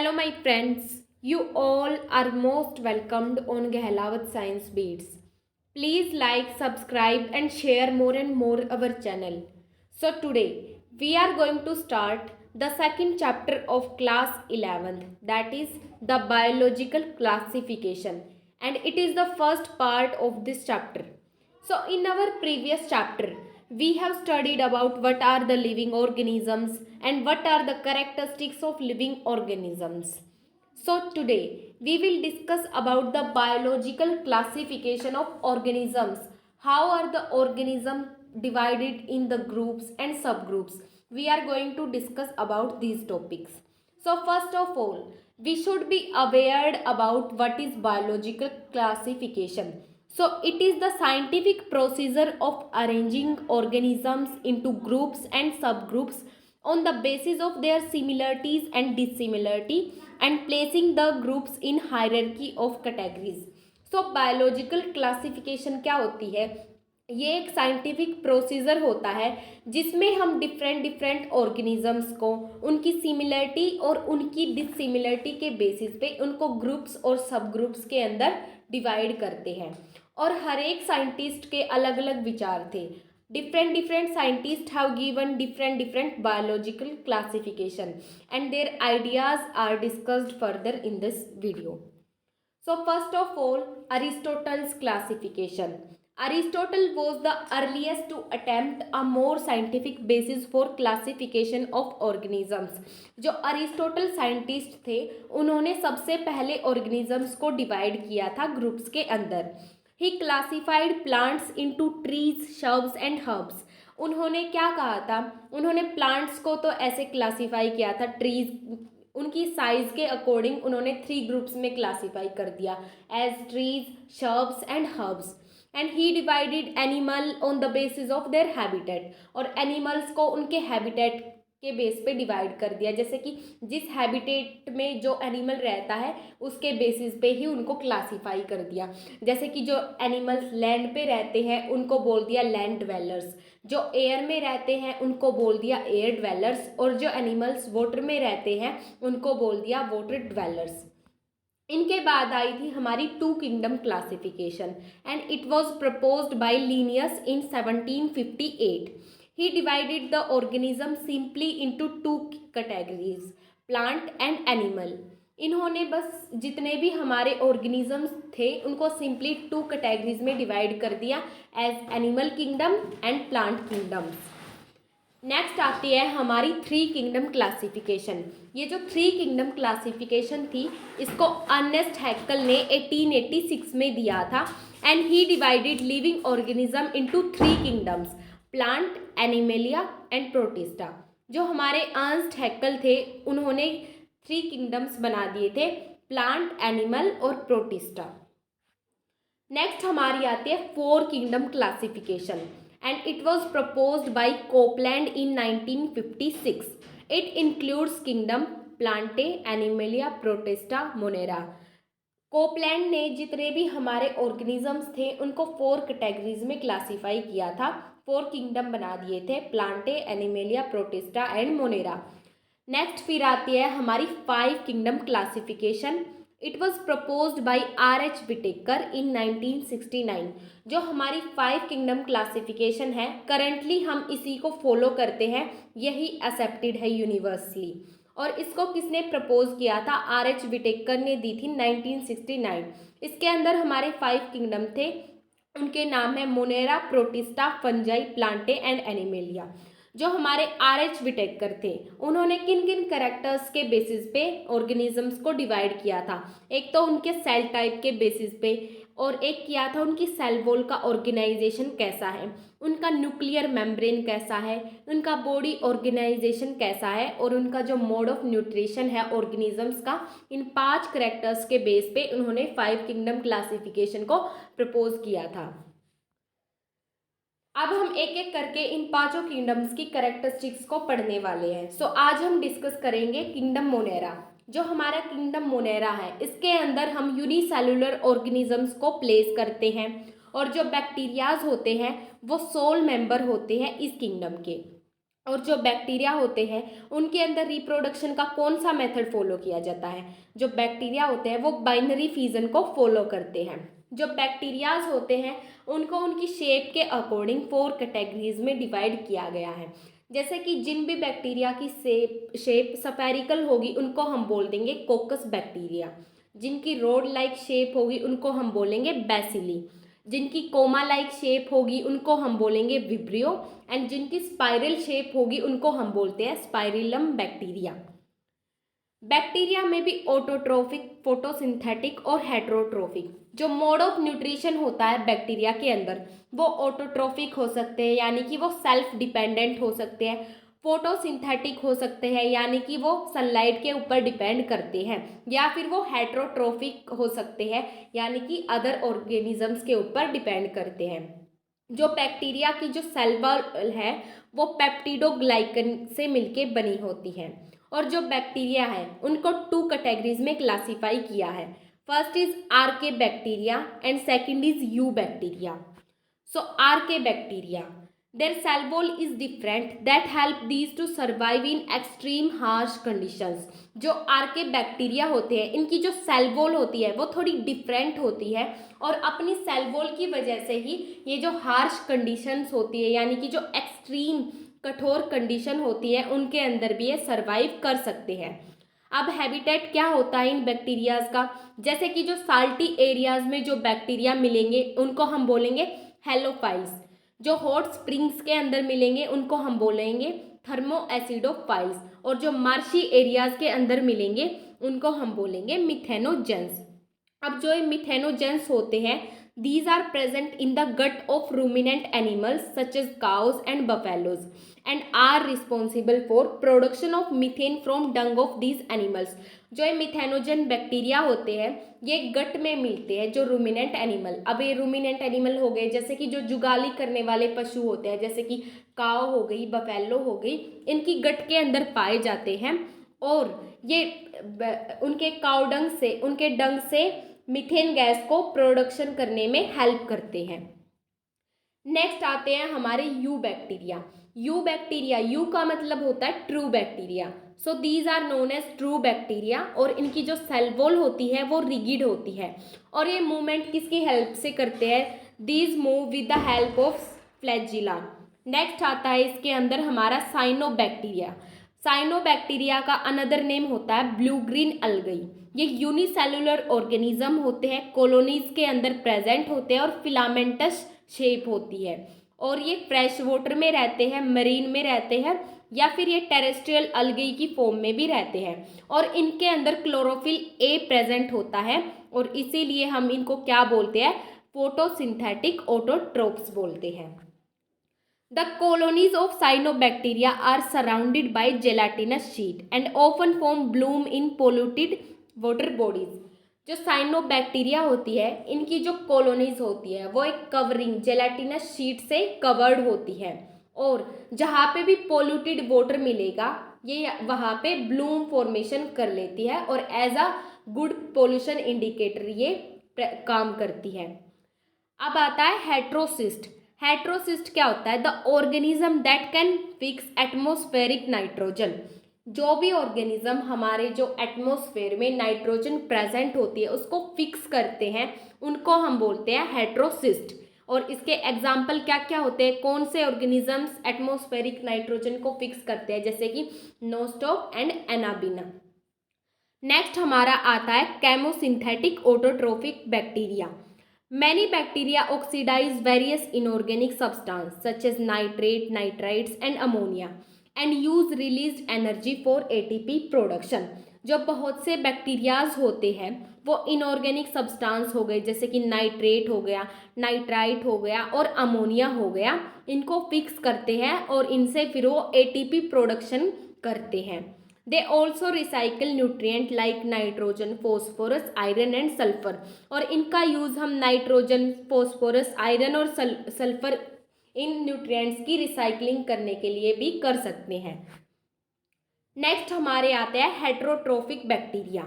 Hello, my friends. You all are most welcomed on Gehlavat Science Beats. Please like, subscribe, and share more and more our channel. So today we are going to start the second chapter of class 11th, that is the biological classification, and it is the first part of this chapter. So in our previous chapter we have studied about what are the living organisms and what are the characteristics of living organisms. So today we will discuss about the biological classification of organisms. How are the organisms divided in the groups and subgroups? We are going to discuss about these topics. So first of all, we should be aware about what is biological classification. So it is the scientific procedure of arranging organisms into groups and subgroups on the basis of their similarities and dissimilarity and placing the groups in hierarchy of categories. So biological classification क्या होती है? ये एक scientific procedure होता है जिसमें हम different organisms को उनकी सिमिलरिटी और उनकी डिससिमिलरिटी के बेसिस पे उनको ग्रुप्स और सब ग्रुप्स के अंदर डिवाइड करते हैं। और हर एक साइंटिस्ट के अलग अलग विचार थे। different scientists have given different biological classification and their ideas are discussed further in this video. So first of all, Aristotle's classification. Aristotle was the earliest to attempt a more scientific basis for classification of organisms. जो Aristotle scientist थे उन्होंने सबसे पहले organisms को divide किया था groups के अंदर। He classified plants into trees, shrubs and herbs. उन्होंने क्या कहा था? उन्होंने प्लांट्स को तो ऐसे क्लासीफाई किया था, ट्रीज उनकी साइज के अकॉर्डिंग उन्होंने 3 ग्रुप्स में क्लासीफाई कर दिया as trees, shrubs and herbs. And he divided animal on the basis of their habitat, और एनिमल्स को उनके हैबिटेट के बेस पे डिवाइड कर दिया, जैसे कि जिस हैबिटेट में जो एनिमल रहता है उसके बेसिस पे ही उनको क्लासीफाई कर दिया। जैसे कि जो एनिमल्स लैंड पे रहते हैं उनको बोल दिया लैंड ड्वेलर्स, जो एयर में रहते हैं उनको बोल दिया एयर ड्वेलर्स, और जो एनिमल्स वाटर में रहते हैं उनको बोल दिया वाटर ड्वेलर्स। इनके बाद आई थी हमारी 2 kingdom classification and it was proposed bye Linnaeus in 1758. He divided the organism simply into 2 categories, plant and animal. इन्होंने बस जितने भी हमारे ऑर्गेनिजम्स थे उनको सिंपली 2 कैटेगरीज में डिवाइड कर दिया as animal kingdom and plant kingdoms. Next आती है हमारी 3 किंगडम क्लासिफिकेशन। ये जो 3 किंगडम क्लासिफिकेशन थी इसको अर्नेस्ट हैक्कल ने 1886 में दिया था and he divided living organism into 3 kingdoms, plant, animalia and protista. जो हमारे अर्नेस्ट हैक्कल थे उन्होंने 3 किंगडम्स बना दिए थे, प्लांट, एनिमल और प्रोटिस्टा। नेक्स्ट हमारी आती है 4 kingdom classification and it was proposed bye Copeland in 1956. It includes kingdom Plantae, Animalia, protista, Monera. Copeland ने जितने भी हमारे ऑर्गेनिजम्स थे उनको 4 कैटेगरीज में क्लासीफाई किया था, 4 किंगडम बना दिए थे, Plantae, Animalia, Protista and Monera. Next फिर आती है हमारी 5 kingdom classification. It was proposed by R.H. Whittaker in 1969। जो हमारी 5 किंगडम क्लासिफिकेशन है करंटली हम इसी को फॉलो करते हैं, यही एक्सेप्टेड है यूनिवर्सली। और इसको किसने प्रपोज किया था? R.H. विटेकर ने दी थी 1969। इसके अंदर हमारे 5 किंगडम थे, उनके नाम है Monera, protista, fungi, Plantae and animalia. जो हमारे R.H. विटेकर थे उन्होंने किन किन कैरेक्टर्स के बेसिस पे ऑर्गेनिजम्स को डिवाइड किया था? एक तो उनके सेल टाइप के बेसिस पे, और एक किया था उनकी सेल वॉल का ऑर्गेनाइजेशन कैसा है, उनका न्यूक्लियर मेम्ब्रेन कैसा है, उनका बॉडी ऑर्गेनाइजेशन कैसा है, और उनका जो मोड ऑफ न्यूट्रिशन है ऑर्गेनिजम्स का। इन 5 कैरेक्टर्स के बेस पे उन्होंने 5 किंगडम क्लासिफिकेशन को प्रपोज किया था। अब हम एक एक करके इन 5 किंगडम्स की कैरेक्टरिस्टिक्स को पढ़ने वाले हैं। सो आज हम डिस्कस करेंगे किंगडम मोनेरा। जो हमारा किंगडम मोनेरा है इसके अंदर हम यूनिसेलुलर ऑर्गेनिजम्स को प्लेस करते हैं, और जो बैक्टीरियाज होते हैं वो सोल मेंबर होते हैं इस किंगडम के। और जो बैक्टीरिया होते हैं उनके अंदर रिप्रोडक्शन का कौन सा मेथड फॉलो किया जाता है? जो बैक्टीरिया होते हैं वो बाइनरी फिजन को फॉलो करते हैं। जो बैक्टीरियाज होते हैं उनको उनकी शेप के अकॉर्डिंग 4 कैटेगरीज में डिवाइड किया गया है। जैसे कि जिन भी बैक्टीरिया की शेप स्फेरिकल होगी उनको हम बोल देंगे कोकस बैक्टीरिया, जिनकी रोड लाइक शेप होगी उनको हम बोलेंगे बैसिली, जिनकी कोमा लाइक शेप होगी उनको हम बोलेंगे विब्रियो, एंड जिनकी स्पाइरल शेप होगी उनको हम बोलते हैं स्पाइरिलम बैक्टीरिया। बैक्टीरिया में भी ऑटोट्रोफिक, फोटोसिंथेटिक और हेटेरोट्रोफिक जो मोड ऑफ न्यूट्रिशन होता है बैक्टीरिया के अंदर वो ऑटोट्रोफिक हो सकते हैं, यानी कि वो सेल्फ डिपेंडेंट हो सकते हैं। फोटोसिंथेटिक हो सकते हैं, यानी कि वो सनलाइट के ऊपर डिपेंड करते हैं, या फिर वो हेटेरोट्रोफिक हो सकते हैं, यानी कि अदर ऑर्गेनिजम्स के ऊपर डिपेंड करते हैं। जो बैक्टीरिया की जो सेल वॉल है वो पेप्टिडोग्लाइकन से मिलके बनी होती है। और जो बैक्टीरिया है उनको 2 कैटेगरीज में क्लासिफाई किया है। First is archaebacteria and second is eubacteria. So archaebacteria, their cell wall is different that help these to survive in extreme harsh conditions। जो आर्के बैक्टीरिया होते हैं इनकी जो सेल वॉल होती है वो थोड़ी डिफरेंट होती है, और अपनी सेल वॉल की वजह से ही ये जो हार्श कंडीशंस होती है, यानी कि जो एक्सट्रीम कठोर कंडीशन होती है उनके अंदर भी ये सर्वाइव कर सकते हैं। अब हैबिटेट क्या होता है इन बैक्टीरियाज का? जैसे कि जो साल्टी एरियाज में जो बैक्टीरिया मिलेंगे उनको हम बोलेंगे हेलोफाइल्स, जो हॉट स्प्रिंग्स के अंदर मिलेंगे उनको हम बोलेंगे थर्मो एसिडोफाइल्स, और जो मार्शी एरियाज के अंदर मिलेंगे उनको हम बोलेंगे मिथेनोजेंस। अब जो ये मिथेनोजेंस होते हैं these are present in the gut of ruminant animals such as cows and buffaloes and are responsible for production of methane from dung of these animals। जो ये मिथेनोजन बैक्टीरिया होते हैं ये गट में मिलते हैं जो रूमिनेंट एनिमल। अब ये रूमिनेंट एनिमल हो गए जैसे कि जो जुगाली करने वाले पशु होते हैं, जैसे कि काव हो गई, बफेलो हो गई, इनकी गट के अंदर पाए जाते हैं, और ये उनके काव डंग से, उनके डंग से मीथेन गैस को प्रोडक्शन करने में हेल्प करते हैं। नेक्स्ट आते हैं हमारे eubacteria. Eubacteria, eu का मतलब होता है true bacteria. So these are known as true bacteria, और इनकी जो सेल वॉल होती है वो रिगिड होती है, और ये मूवमेंट किसकी हेल्प से करते हैं? These move with the help of flagella. Next आता है इसके अंदर हमारा साइनोबैक्टीरिया। साइनोबैक्टीरिया का अनदर नेम होता है ब्लू ग्रीन अलगी। ये यूनिसेलुलर ऑर्गेनिज्म होते हैं, कॉलोनीज के अंदर प्रेजेंट होते हैं और फिलामेंटस शेप होती है, और ये फ्रेश वाटर में रहते हैं, मरीन में रहते हैं, या फिर ये टेरेस्ट्रियल अलगी की फॉर्म में भी रहते हैं, और इनके अंदर क्लोरोफिल ए प्रेजेंट होता है, और इसीलिए हम इनको क्या बोलते हैं? फोटोसिंथेटिक ऑटोट्रोप्स बोलते हैं। The colonies of cyanobacteria are surrounded by gelatinous sheet and often form bloom in polluted water bodies। जो साइनोबैक्टीरिया होती है इनकी जो कॉलोनीज होती है वो एक कवरिंग जेलाटिनस शीट से कवर्ड होती है, और जहाँ पे भी पोल्यूटेड वाटर मिलेगा ये वहाँ पे ब्लूम फॉर्मेशन कर लेती है, और as a good pollution indicator ये काम करती है। अब आता है हेट्रोसिस्ट। हेट्रोसिस्ट क्या होता है? The organism that can fix atmospheric nitrogen. जो भी ऑर्गेनिज्म हमारे जो एटमॉस्फेयर में नाइट्रोजन प्रेजेंट होती है उसको फिक्स करते हैं उनको हम बोलते हैं हेट्रोसिस्ट। और इसके एग्जाम्पल क्या क्या होते हैं? कौन से ऑर्गेनिजम्स एटमॉस्फेरिक नाइट्रोजन को फिक्स करते हैं? जैसे कि नोस्टॉक एंड एनाबिना। नेक्स्ट हमारा आता है chemosynthetic autotrophic bacteria. Many bacteria oxidize various inorganic substances such as nitrate, nitrites and ammonia and use released energy for ATP production। जो बहुत से बैक्टीरियाज होते हैं वो इनऑर्गेनिक सब्सटेंस हो गए जैसे कि नाइट्रेट हो गया, नाइट्राइट हो गया और अमोनिया हो गया, इनको फिक्स करते हैं और इनसे फिर वो ATP प्रोडक्शन करते हैं। They also recycle nutrient like nitrogen, phosphorus, iron and sulphur. और इनका यूज़ हम नाइट्रोजन, फॉस्फोरस, आयरन और सल्फर इन न्यूट्रिएंट्स की रिसाइकलिंग करने के लिए भी कर सकते हैं। नेक्स्ट हमारे आते हैं heterotrophic bacteria.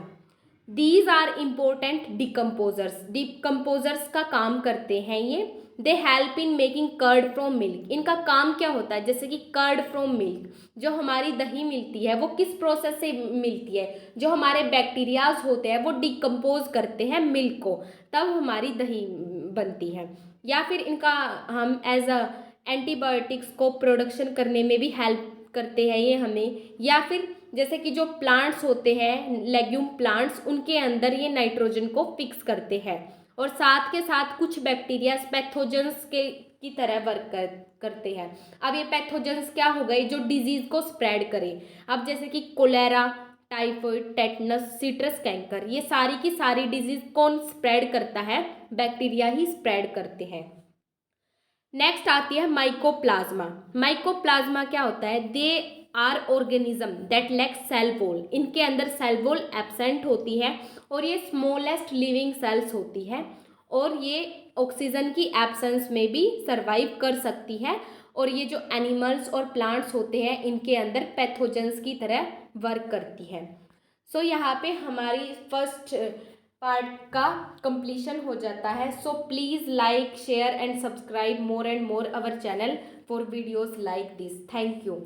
These are important decomposers. Decomposers का काम करते हैं ये, they help in making curd from milk. इनका काम क्या होता है, जैसे कि कर्ड फ्रॉम मिल्क, जो हमारी दही मिलती है वो किस प्रोसेस से मिलती है, जो हमारे बैक्टीरियाज होते हैं वो डिकम्पोज करते हैं मिल्क को, तब हमारी दही बनती है। या फिर इनका हम एज अ एंटीबायोटिक्स को प्रोडक्शन करने में भी हेल्प करते हैं ये हमें। या फिर जैसे कि जो प्लांट्स होते हैं लेग्यूम प्लांट्स, उनके अंदर ये नाइट्रोजन को फिक्स करते हैं। और साथ के साथ कुछ बैक्टीरिया पैथोजेंस के की तरह वर्क करते हैं। अब ये पैथोजेंस क्या हो गए, जो डिजीज को स्प्रेड करें। अब जैसे कि cholera, typhoid, tetanus, citrus canker, ये सारी की सारी डिजीज कौन स्प्रेड करता है, बैक्टीरिया ही स्प्रेड करते हैं। नेक्स्ट आती है माइकोप्लाज्मा। माइकोप्लाज्मा क्या होता है, they are organism that lack cell wall. इनके अंदर सेल वॉल एब्सेंट होती है और ये स्मॉलेस्ट लिविंग सेल्स होती है और ये ऑक्सीजन की एब्सेंस में भी सर्वाइव कर सकती है। और ये जो एनिमल्स और प्लांट्स होते हैं इनके अंदर पैथोजेंस की तरह वर्क करती है। सो यहाँ पे हमारी फर्स्ट पार्ट का कंप्लीशन हो जाता है। So please like, share and subscribe more and more our channel for videos like this. Thank you.